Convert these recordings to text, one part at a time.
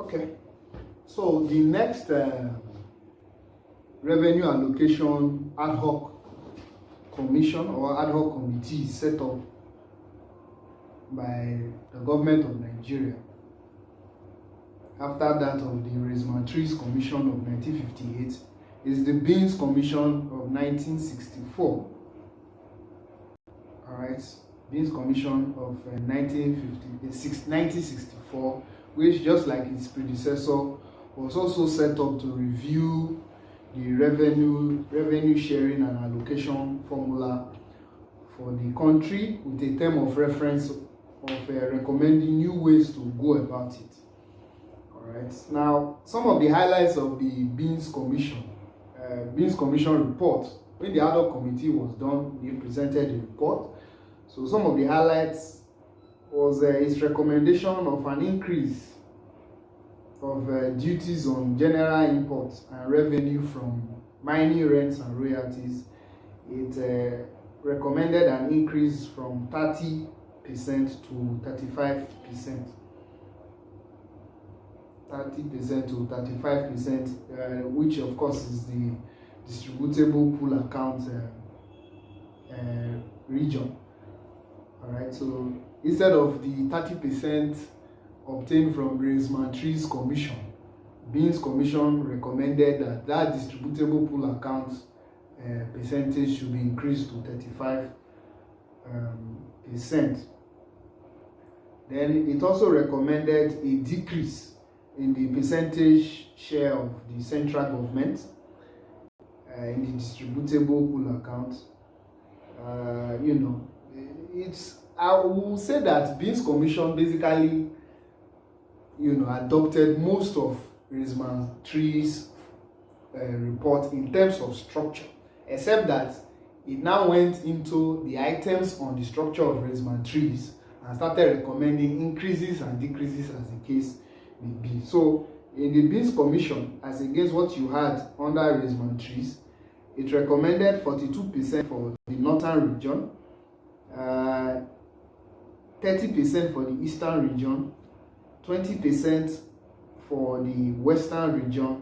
Okay, so the next revenue allocation ad hoc commission or ad hoc committee is set up by the government of Nigeria after that of the Raismatrice Commission of 1958 is the Beans Commission of 1964. All right, Beans Commission of 1964, which, just like its predecessor, was also set up to review the revenue sharing and allocation formula for the country with a term of reference of recommending new ways to go about it. All right. Now, some of the highlights of the Beans Commission report. When the ad hoc committee was done, they presented a report. So some of the highlights was its recommendation of an increase of duties on general imports and revenue from mining rents and royalties. It recommended an increase from 30% to 35%. 30% to 35%, which of course is the distributable pool account region. All right, so instead of the 30% obtained from Raismatrice Commission, Beans Commission recommended that distributable pool account percentage should be increased to 35%. Then it also recommended a decrease in the percentage share of the central government in the distributable pool account. I will say that Beans Commission basically, adopted most of Raismatrice's report in terms of structure, except that it now went into the items on the structure of Raismatrice and started recommending increases and decreases as the case may be. So in the Beans Commission, as against what you had under Raismatrice, it recommended 42% for the northern region, 30% for the eastern region, 20% for the western region,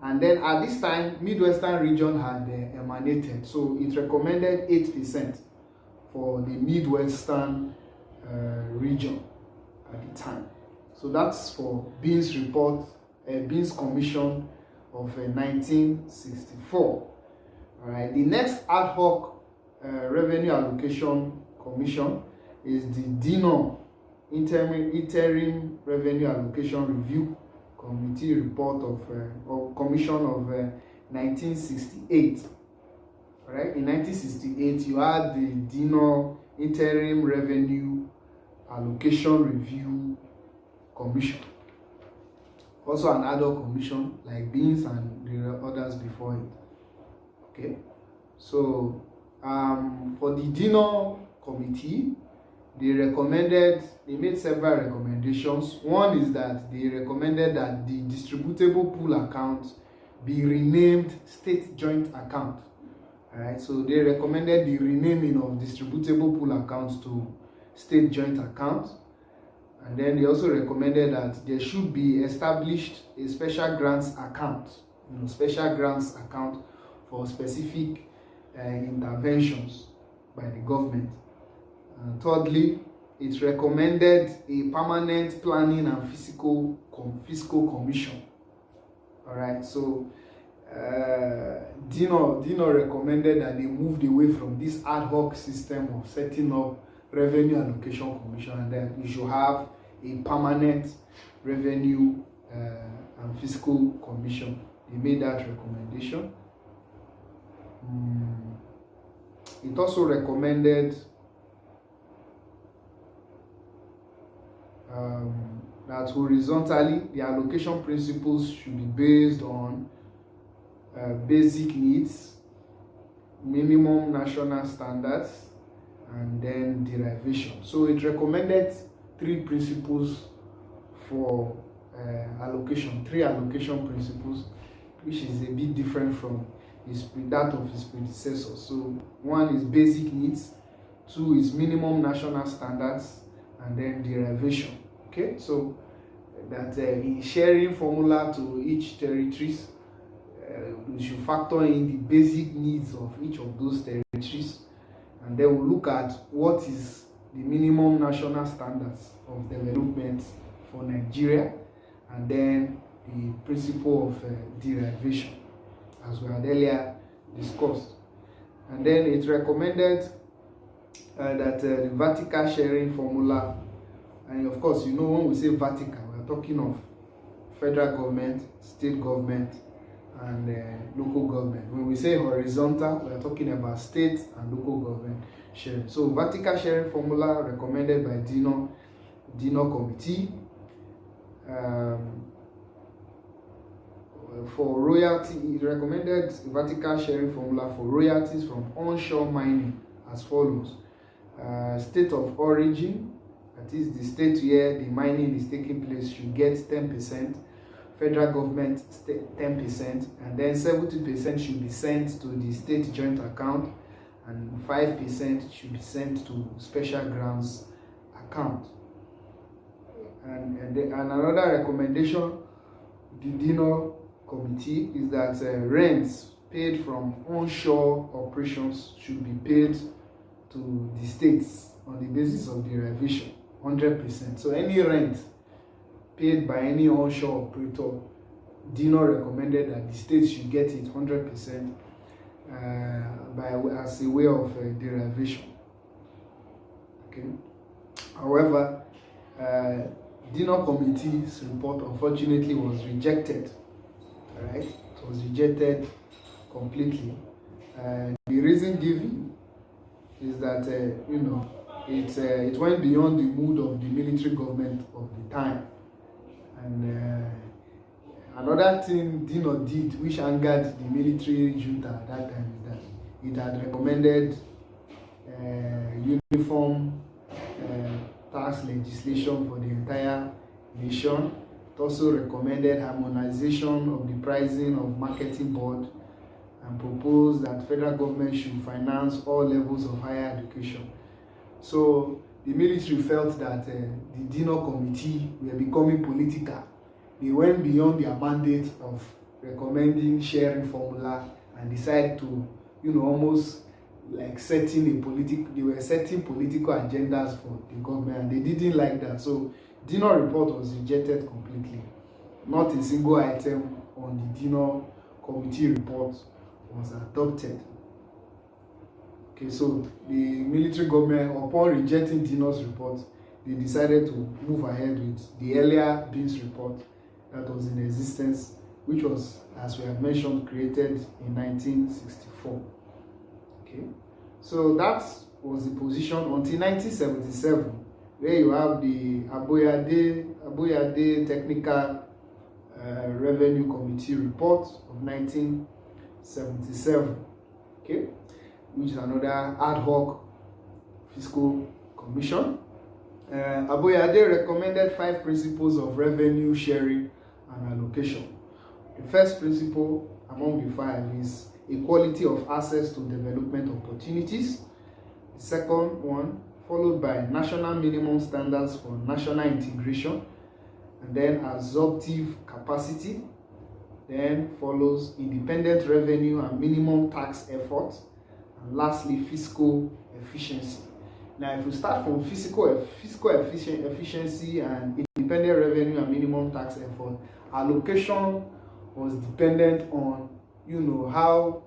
and then at this time, Midwestern region had emanated, so it recommended 8% for the Midwestern region at the time. So that's for Beans report, Beans Commission of 1964. All right. The next ad hoc revenue allocation commission is the DINO, Interim Revenue Allocation Review Committee report of Commission of 1968. All right. In 1968, you had the DINO, Interim Revenue Allocation Review Commission. Also an ad hoc commission like Beans and the others before it. Okay, so for the DINO committee, they made several recommendations. One is that they recommended that the distributable pool account be renamed state joint account. All right, so they recommended the renaming of distributable pool accounts to state joint account. And then they also recommended that there should be established a special grants account, for specific interventions by the government. Thirdly, it recommended a permanent planning and fiscal commission. All right, so Dino recommended that they moved away from this ad hoc system of setting up revenue allocation commission, and then you should have a permanent revenue and fiscal commission. They made that recommendation. It also recommended that horizontally the allocation principles should be based on basic needs, minimum national standards, and then derivation. So it recommended three principles for allocation, three allocation principles, which is a bit different from that of his predecessor. So one is basic needs, two is minimum national standards, and then derivation. Okay, so that in sharing formula to each territories, we should factor in the basic needs of each of those territories, and then we'll look at what is the minimum national standards of development for Nigeria, and then the principle of derivation, as we had earlier discussed. And then it recommended that the vertical sharing formula, and of course, you know, when we say vertical, we're talking of federal government, state government, and local government. When we say horizontal, we're talking about state and local government sharing. So vertical sharing formula recommended by DINO committee. For royalty, it recommended vertical sharing formula for royalties from onshore mining as follows. State of origin, that is the state where the mining is taking place, should get 10%, federal government 10%, and then 70% should be sent to the state joint account, and 5% should be sent to special grants account. And another recommendation, the DINO committee, is that rents paid from onshore operations should be paid to the states on the basis of derivation, 100%. So any rent paid by any onshore operator, DINO recommended that the states should get it 100% as a way of derivation. Okay. However, DINO committee's report unfortunately was rejected. Right? It was rejected completely. The reason given is that it went beyond the mood of the military government of the time. And another thing DINO did, which angered the military junta at that time, is that it had recommended uniform tax legislation for the entire nation. It also recommended harmonization of the pricing of marketing board, and proposed that federal government should finance all levels of higher education. So the military felt that the DINO committee were becoming political. They went beyond their mandate of recommending sharing formula and decided to, almost like they were setting political agendas for the government, and they didn't like that. So DINO report was rejected completely. Not a single item on the DINO committee report was adopted. Okay, so the military government, upon rejecting DINO's report, they decided to move ahead with the earlier Beans report that was in existence, which was, as we have mentioned, created in 1964. Okay, so that was the position until 1977, where you have the Aboyade Technical Revenue Committee report of 1977, okay, which is another ad hoc fiscal commission. Aboyade recommended 5 principles of revenue sharing and allocation. The first principle among the 5 is equality of access to development opportunities. The second one, followed by national minimum standards for national integration, and then absorptive capacity. Then follows independent revenue and minimum tax effort, and lastly fiscal efficiency. Now, if we start from fiscal efficiency and independent revenue and minimum tax effort, allocation was dependent on how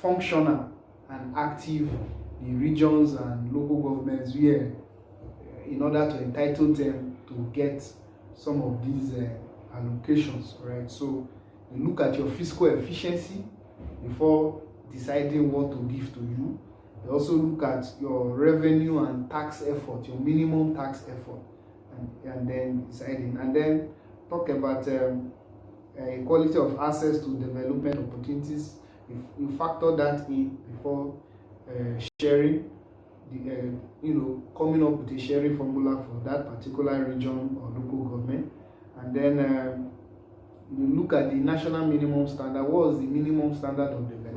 functional and active the regions and local governments were in order to entitle them to get some of these allocations, right? So you look at your fiscal efficiency before deciding what to give to you. You also look at your revenue and tax effort, your minimum tax effort, and then deciding, and then talk about equality of access to development opportunities. If you factor that in before sharing, coming up with a sharing formula for that particular region or local government, and then you look at the national minimum standard. What was the minimum standard of development